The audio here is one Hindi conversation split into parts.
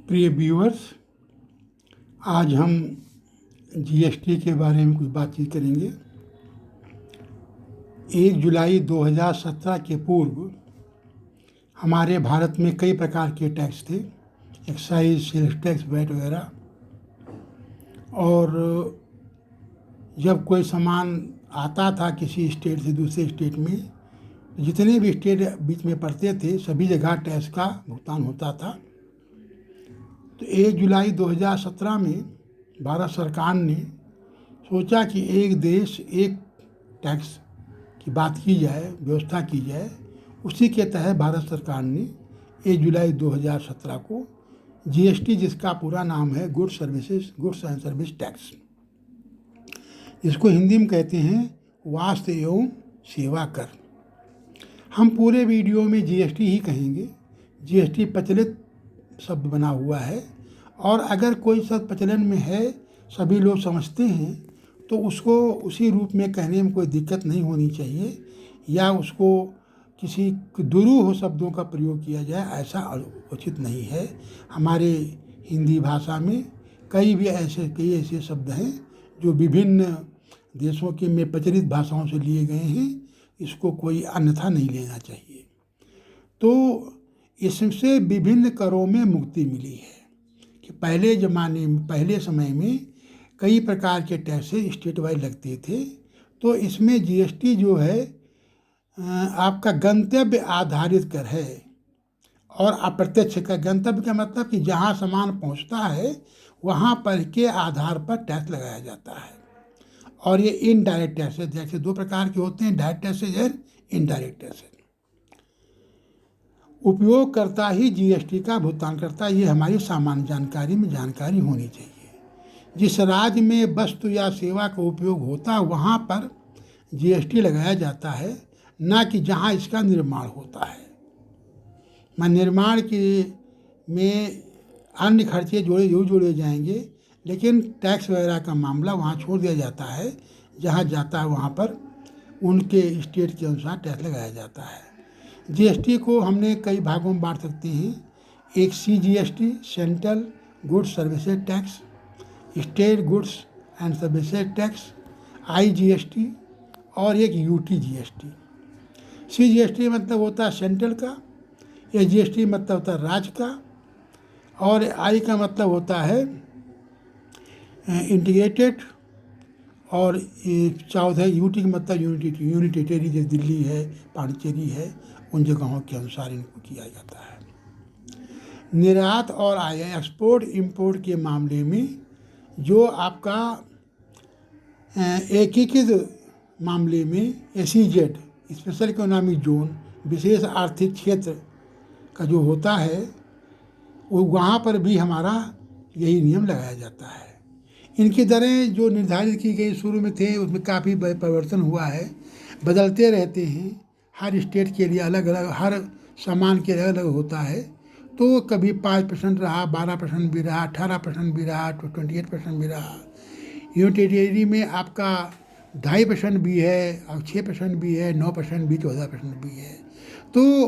प्रिय व्यूअर्स, आज हम जीएसटी के बारे में कुछ बातचीत करेंगे। 1 जुलाई 2017 के पूर्व हमारे भारत में कई प्रकार के टैक्स थे, एक्साइज, सेल्स टैक्स, वैट वगैरह। और जब कोई सामान आता था किसी स्टेट से दूसरे स्टेट में, जितने भी स्टेट बीच में पड़ते थे सभी जगह टैक्स का भुगतान होता था। तो 1 जुलाई 2017 में भारत सरकार ने सोचा कि एक देश एक टैक्स की बात की जाए, व्यवस्था की जाए। उसी के तहत भारत सरकार ने 1 जुलाई 2017 को जीएसटी, जिसका पूरा नाम है गुड्स एंड सर्विस टैक्स, जिसको हिंदी में कहते हैं वस्तु एवं सेवा कर। हम पूरे वीडियो में जीएसटी ही कहेंगे। जीएसटी प्रचलित शब्द बना हुआ है, और अगर कोई शब्द प्रचलन में है, सभी लोग समझते हैं, तो उसको उसी रूप में कहने में कोई दिक्कत नहीं होनी चाहिए, या उसको किसी दुरूह शब्दों का प्रयोग किया जाए, ऐसा उचित नहीं है। हमारे हिंदी भाषा में कई ऐसे शब्द हैं जो विभिन्न देशों के में प्रचलित भाषाओं से लिए गए हैं। इसको कोई अन्यथा नहीं लेना चाहिए। तो इससे विभिन्न करों में मुक्ति मिली है कि पहले समय में कई प्रकार के टैक्सेस स्टेट वाइज लगते थे। तो इसमें जीएसटी जो है आपका गंतव्य आधारित कर है, और अप्रत्यक्ष कर। गंतव्य का मतलब कि जहाँ सामान पहुँचता है वहाँ पर के आधार पर टैक्स लगाया जाता है। और ये इनडायरेक्ट टैक्सेस, जैसे दो प्रकार के होते हैं, डायरेक्ट टैक्सेस और इनडायरेक्ट टैक्सेस। उपयोगकर्ता ही जीएसटी का भुगतान करता है, ये हमारी सामान्य जानकारी होनी चाहिए। जिस राज्य में वस्तु या सेवा का उपयोग होता है वहाँ पर जीएसटी लगाया जाता है, ना कि जहाँ इसका निर्माण होता है। निर्माण में अन्य खर्चे जोड़े जाएंगे, लेकिन टैक्स वगैरह का मामला वहाँ छोड़ दिया जाता है। जहाँ जाता है वहाँ पर उनके स्टेट के अनुसार टैक्स लगाया जाता है। जीएसटी को हमने कई भागों में बांट सकते हैं। एक CGST, central goods services tax, state goods and services tax, IGST, और एक यूटीजीएसटी। सीजीएसटी मतलब होता है सेंट्रल का, एजीएसटी मतलब होता है राज्य का, और आई का मतलब होता है इंटीग्रेटेड, और चौथा यूटी का मतलब यूनिटेरी, जैसे दिल्ली है, पांडिचेरी है, उन जगहों के अनुसार इनको किया जाता है। निर्यात और एक्सपोर्ट इंपोर्ट के मामले में जो आपका एकीकृत मामले में एसईजेड, स्पेशल इकोनॉमिक जोन, विशेष आर्थिक क्षेत्र का जो होता है, वो वहाँ पर भी हमारा यही नियम लगाया जाता है। इनकी दरें जो निर्धारित की गई शुरू में थे, उसमें काफ़ी परिवर्तन हुआ है, बदलते रहते हैं। हर स्टेट के लिए अलग अलग, हर सामान के अलग अलग होता है। तो कभी 5% रहा, 12% भी रहा, 18% भी रहा, 28% भी रहा। यूनिटेरी में आपका 2.5% भी है, और 6% भी है, 9% भी, 14% भी है। तो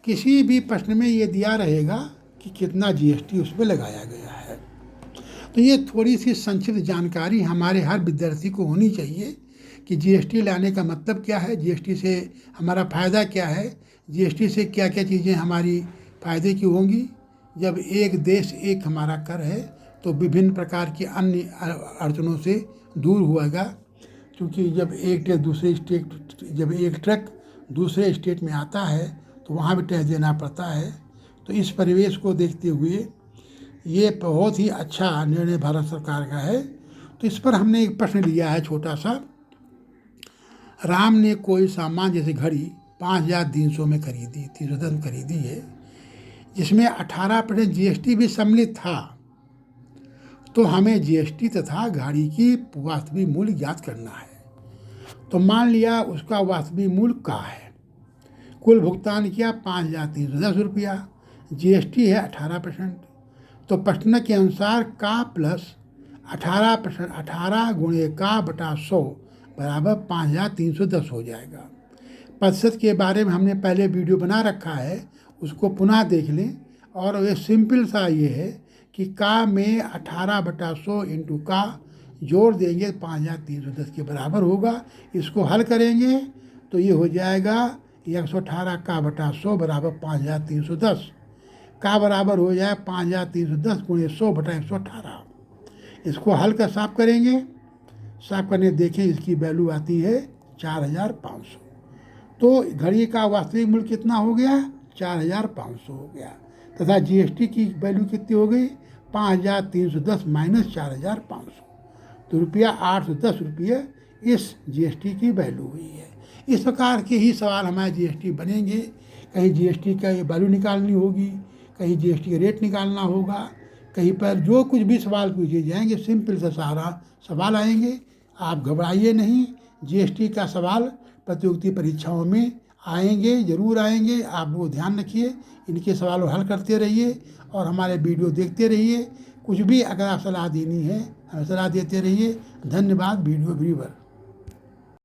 किसी भी प्रश्न में ये दिया रहेगा कि कितना जीएसटी उसमें लगाया गया है। तो ये थोड़ी सी संक्षिप्त जानकारी हमारे हर विद्यार्थी को होनी चाहिए कि जीएसटी लाने का मतलब क्या है, जीएसटी से हमारा फ़ायदा क्या है, जीएसटी से क्या क्या चीज़ें हमारी फ़ायदे की होंगी। जब एक देश एक हमारा कर है, तो विभिन्न प्रकार की अन्य अड़चनों से दूर होगा। क्योंकि जब एक ट्रक दूसरे स्टेट में आता है तो वहाँ भी टैक्स देना पड़ता है। तो इस परिवेश को देखते हुए ये बहुत ही अच्छा निर्णय भारत सरकार का है। तो इस पर हमने एक प्रश्न लिया है छोटा सा। राम ने कोई सामान, जैसे घड़ी, 5,300 में खरीदी, 310 में खरीदी है, जिसमें 18% जीएसटी भी सम्मिलित था। तो हमें जीएसटी तथा गाड़ी की वास्तविक मूल्य ज्ञात करना है। तो मान लिया उसका वास्तविक मूल्य क्या है। कुल भुगतान किया 5,310 रुपया, जीएसटी है 18%। तो प्रश्न के अनुसार का प्लस 18%, 18 गुणे का बटा 100 बराबर 5,310 हो जाएगा। प्रतिशत के बारे में हमने पहले वीडियो बना रखा है, उसको पुनः देख लें और ये सिंपल सा ये है कि का में 18/100 इंटू का जोड़ देंगे 5310 के बराबर होगा। इसको हल करेंगे तो ये हो जाएगा 118 का बटा 100 बराबर 5310। का बराबर हो जाए 5310 गुणे 100 बटा 118। इसको हल कर साफ करेंगे, साफ करने देखें इसकी वैल्यू आती है 4500। तो घड़ी का वास्तविक मूल्य कितना हो गया? 4500 हो गया। तथा जीएसटी की वैल्यू कितनी हो गई? 5310 माइनस 4500, तो ₹810 इस जीएसटी की वैल्यू हुई है। इस प्रकार के ही सवाल हमारे जीएसटी बनेंगे। कहीं जीएसटी का ये वैल्यू निकालनी होगी, कहीं जीएसटी का रेट निकालना होगा, कहीं पर जो कुछ भी सवाल पूछे जाएंगे सिंपल से सारा सवाल आएंगे। आप घबराइए नहीं, जीएसटी का सवाल प्रतियोगिता परीक्षाओं में आएंगे, ज़रूर आएंगे। आप लोग ध्यान रखिए, इनके सवालों हल करते रहिए और हमारे वीडियो देखते रहिए। कुछ भी अगर आप सलाह देनी है हमें सलाह देते रहिए। धन्यवाद वीडियो व्यूअर।